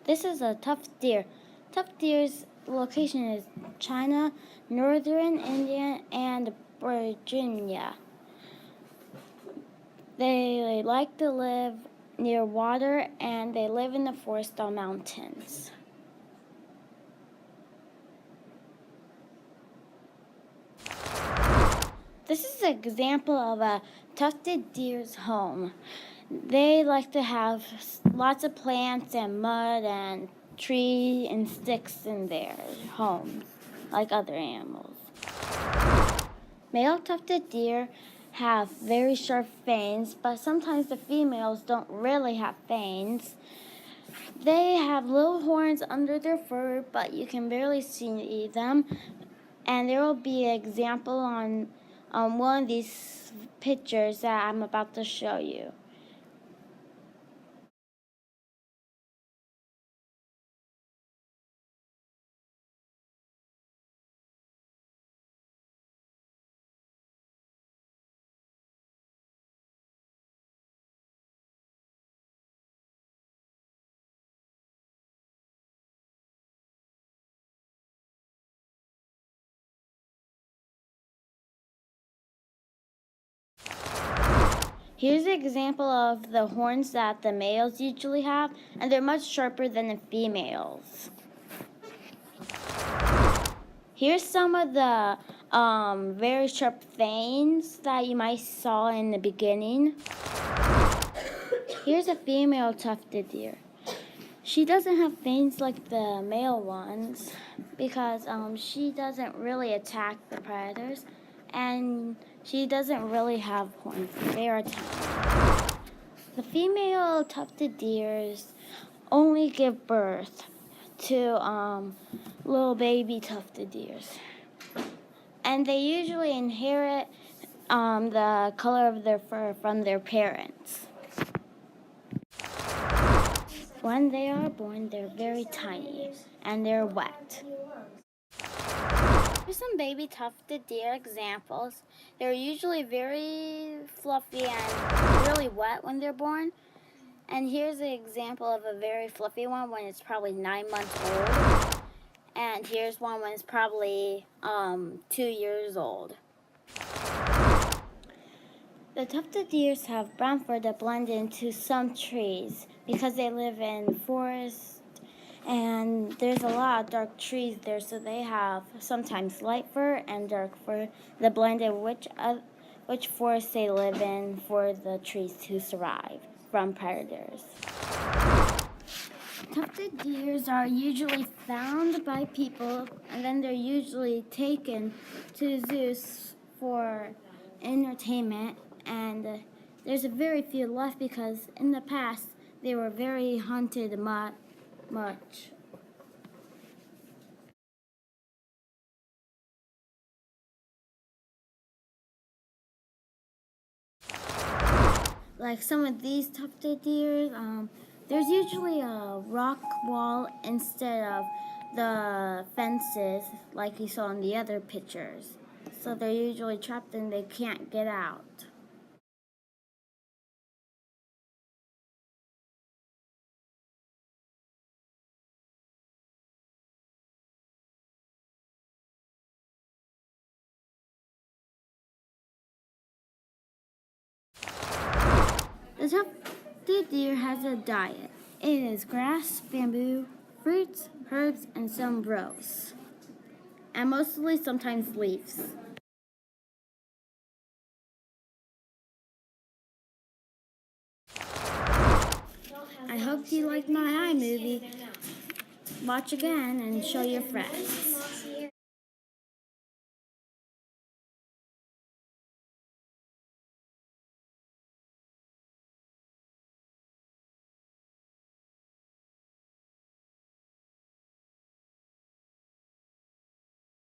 This is a tufted deer. Tufted deer's location is China, northern India, and Virginia. They like to live near water and they live in the forest or mountains. This is an example of a tufted deer's home. They like to have lots of plants and mud and tree and sticks in their homes, like other animals. Male tufted deer have very sharp fangs, but sometimes the females don't really have fangs. They have little horns under their fur, but you can barely see them. And there will be an example on one of these pictures that I'm about to show you. Here's an example of the horns that the males usually have, and they're much sharper than the females. Here's some of the very sharp fangs that you might saw in the beginning. Here's a female tufted deer. She doesn't have fangs like the male ones because she doesn't really attack the predators, and she doesn't really have horns. They are tiny. The female tufted deers only give birth to little baby tufted deers, and they usually inherit the color of their fur from their parents. When they are born, they're very tiny and they're wet. Here's some baby tufted deer examples. They're usually very fluffy and really wet when they're born. And here's an example of a very fluffy one when it's probably 9 months old. And here's one when it's probably 2 years old. The tufted deers have brown fur that blend into some trees because they live in forests and there's a lot of dark trees there, so they have sometimes light fur and dark fur that blend in which forest they live in for the trees to survive from predators. Tufted deers are usually found by people and then they're usually taken to zoos for entertainment, and there's a very few left because in the past they were very hunted much. Like some of these tufted deer, there's usually a rock wall instead of the fences like you saw in the other pictures. So they're usually trapped and they can't get out. The tufted deer has a diet. It is grass, bamboo, fruits, herbs, and some browse, and mostly sometimes leaves. I hope you liked my iMovie. Watch again and show your friends.